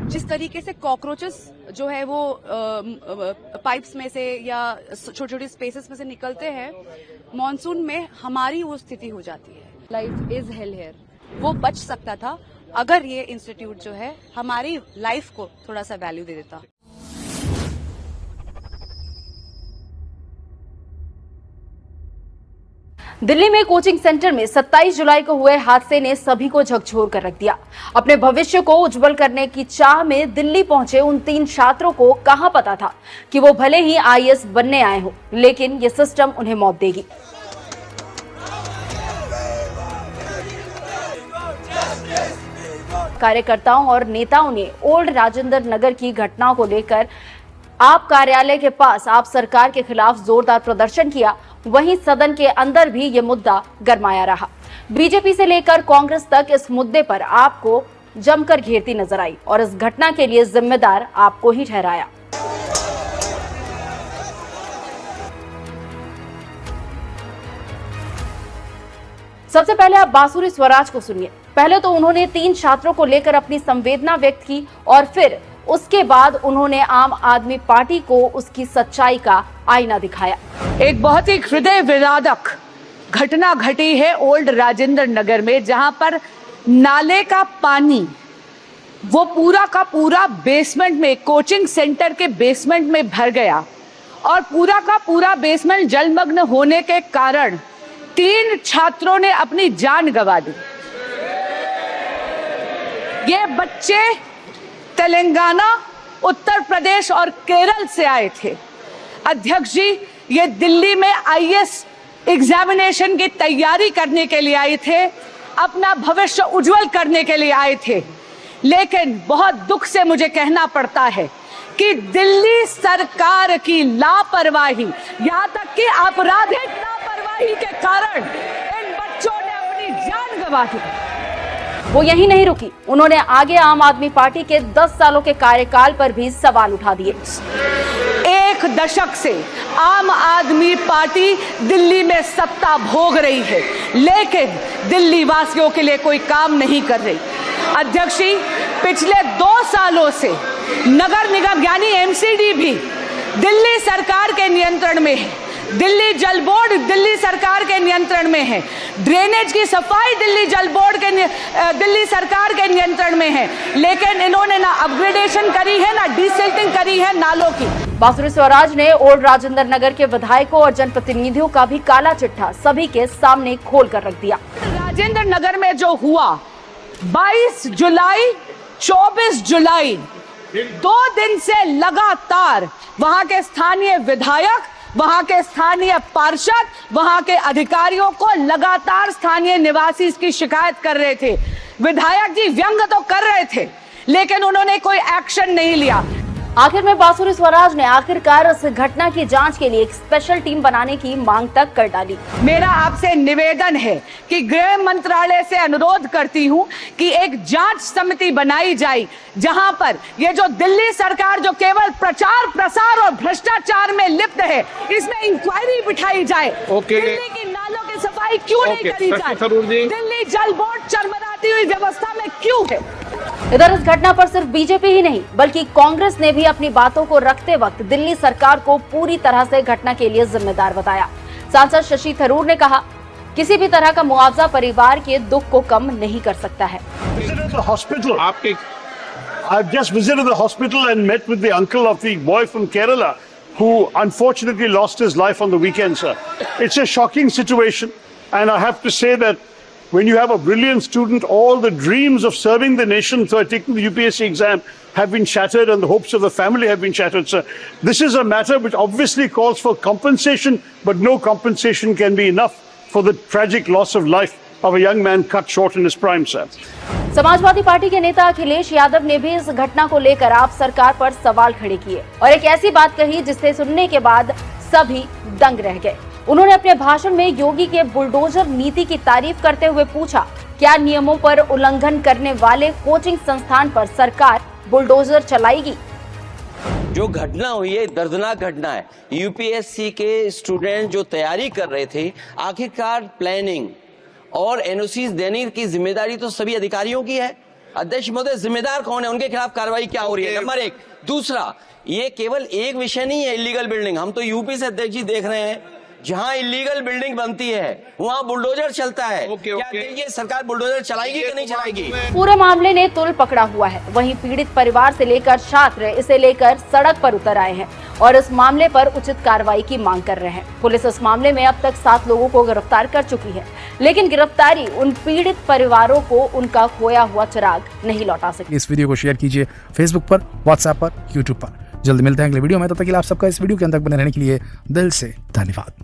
जिस तरीके से कॉकरोचेस जो है वो पाइप्स में से या छोटे छोटे स्पेसेस में से निकलते हैं, मॉनसून में हमारी वो स्थिति हो जाती है। Life is hello here. वो बच सकता था अगर ये इंस्टीट्यूट जो है हमारी लाइफ को थोड़ा सा वैल्यू दे देता। दिल्ली में कोचिंग सेंटर में 27 जुलाई को हुए हादसे ने सभी को झकझोर कर रख दिया। अपने भविष्य को उज्जवल करने की चाह में दिल्ली पहुंचे उन 3 छात्रों को कहां पता था कि वो भले ही आईएएस बनने आए हो, लेकिन ये सिस्टम उन्हें मौत देगी। कार्यकर्ताओं और नेताओं ने ओल्ड राजेंद्र नगर की घटनाओं को लेकर आप कार्यालय के पास आप सरकार के खिलाफ जोरदार प्रदर्शन किया। वहीं सदन के अंदर भी ये मुद्दा गरमाया रहा। बीजेपी से लेकर कांग्रेस तक इस मुद्दे पर आपको जमकर घेरती नजर आई और इस घटना के लिए जिम्मेदार आपको ही ठहराया। सबसे पहले आप बांसुरी स्वराज को सुनिए। पहले तो उन्होंने 3 छात्रों को लेकर अपनी संवेदना व्यक्त की और फिर उसके बाद उन्होंने आम आदमी पार्टी को उसकी सच्चाई का आईना दिखाया। एक बहुत ही हृदय विदारक घटना घटी है ओल्ड राजेंद्र नगर में, जहां पर नाले का पानी वो पूरा का पूरा बेसमेंट में, कोचिंग सेंटर के बेसमेंट में भर गया और पूरा का पूरा बेसमेंट जलमग्न होने के कारण 3 छात्रों ने अपनी जान गंवा दी। ये बच्चे तेलंगाना, उत्तर प्रदेश और केरल से आए थे। अध्यक्ष जी, ये दिल्ली में आईएएस एग्जामिनेशन की तैयारी करने के लिए आए थे, अपना भविष्य उज्जवल करने के लिए आए थे। लेकिन बहुत दुख से मुझे कहना पड़ता है कि दिल्ली सरकार की लापरवाही, यहाँ तक कि आपराधिक लापरवाही के कारण इन बच्चों ने अपनी जान गंवा दी। वो यही नहीं रुकी, उन्होंने आगे आम आदमी पार्टी के 10 सालों के कार्यकाल पर भी सवाल उठा दिए। 1 दशक से आम आदमी पार्टी दिल्ली में सत्ता भोग रही है, लेकिन दिल्ली वासियों के लिए कोई काम नहीं कर रही। अध्यक्ष जी, पिछले 2 सालों से नगर निगम यानी एमसीडी भी दिल्ली सरकार के नियंत्रण में है, दिल्ली जल बोर्ड दिल्ली सरकार के नियंत्रण में है, ड्रेनेज की सफाई दिल्ली जल बोर्ड के दिल्ली सरकार के नियंत्रण में है, लेकिन इन्होंने ना अपग्रेडेशन करी है, ना डिसिल्टिंग करी है नालों की। बांसुरी स्वराज ने ओल्ड राजेंद्र नगर के विधायकों और जनप्रतिनिधियों का भी काला चिट्ठा सभी के सामने खोल कर रख दिया। राजेंद्र नगर में जो हुआ 22 जुलाई 24 जुलाई 2 दिन से लगातार वहां के स्थानीय विधायक, वहां के स्थानीय पार्षद, वहां के अधिकारियों को लगातार स्थानीय निवासी इसकी शिकायत कर रहे थे। विधायक जी व्यंग तो कर रहे थे, लेकिन उन्होंने कोई एक्शन नहीं लिया। आखिर में बांसुरी स्वराज ने आखिरकार इस घटना की जांच के लिए एक स्पेशल टीम बनाने की मांग तक कर डाली। मेरा आपसे निवेदन है कि गृह मंत्रालय से अनुरोध करती हूं कि एक जांच समिति बनाई जाए, जहां पर ये जो दिल्ली सरकार जो केवल प्रचार प्रसार और भ्रष्टाचार में लिप्त है, इसमें इंक्वायरी बिठाई जाए। दिल्ली की नालों की सफाई क्यों नहीं करी जाए? दिल्ली जल बोर्ड चरमराती हुई व्यवस्था में क्यों है? इधर इस घटना पर सिर्फ बीजेपी ही नहीं बल्कि कांग्रेस ने भी अपनी बातों को रखते वक्त दिल्ली सरकार को पूरी तरह से घटना के लिए जिम्मेदार बताया। सांसद शशि थरूर ने कहा, किसी भी तरह का मुआवजा परिवार के दुख को कम नहीं कर सकता है। I've just visited the hospital and met with the uncle of the boy from Kerala who unfortunately lost his life on the weekend, sir. It's a shocking situation, and I have to say that when you have a brilliant student, all the dreams of serving the nation through taking the UPSC exam have been shattered and the hopes of the family have been shattered, sir. This is a matter which obviously calls for compensation, but no compensation can be enough for the tragic loss of life of a young man cut short in his prime, sir. Samajwadi party के नेता अखिलेश यादव ने भी इस घटना को लेकर आप सरकार पर सवाल खड़े किए और एक ऐसी बात कही जिसे सुनने के बाद सभी दंग रह गए। उन्होंने अपने भाषण में योगी के बुलडोजर नीति की तारीफ करते हुए पूछा, क्या नियमों पर उल्लंघन करने वाले कोचिंग संस्थान पर सरकार बुलडोजर चलाएगी? जो घटना हुई है दर्दनाक घटना है। यूपीएससी के स्टूडेंट जो तैयारी कर रहे थे, आखिरकार प्लानिंग और एनओसीज देने की जिम्मेदारी तो सभी अधिकारियों की है। अध्यक्ष महोदय जिम्मेदार कौन है, उनके खिलाफ कार्रवाई क्या हो रही है, नंबर एक। दूसरा, ये केवल एक विषय नहीं है इलीगल बिल्डिंग, हम तो यूपी से अध्यक्ष जी देख रहे हैं जहां इलीगल बिल्डिंग बनती है वहां बुलडोजर चलता है। क्या ये सरकार बुलडोजर चलाएगी कि नहीं चलाएगी? पूरे मामले ने तुल पकड़ा हुआ है। वहीं पीड़ित परिवार से लेकर छात्र इसे लेकर सड़क पर उतर आए हैं और इस मामले पर उचित कार्रवाई की मांग कर रहे हैं। पुलिस इस मामले में अब तक 7 लोगों को गिरफ्तार कर चुकी है, लेकिन गिरफ्तारी उन पीड़ित परिवारों को उनका खोया हुआ चिराग नहीं लौटा सकी। इस वीडियो को शेयर कीजिए फेसबुक पर, व्हाट्सएप पर, यूट्यूब पर। जल्द मिलते हैं अगले वीडियो में, तब तक के लिए आप सबका इस वीडियो के अंदर बने रहने के लिए दिल से धन्यवाद।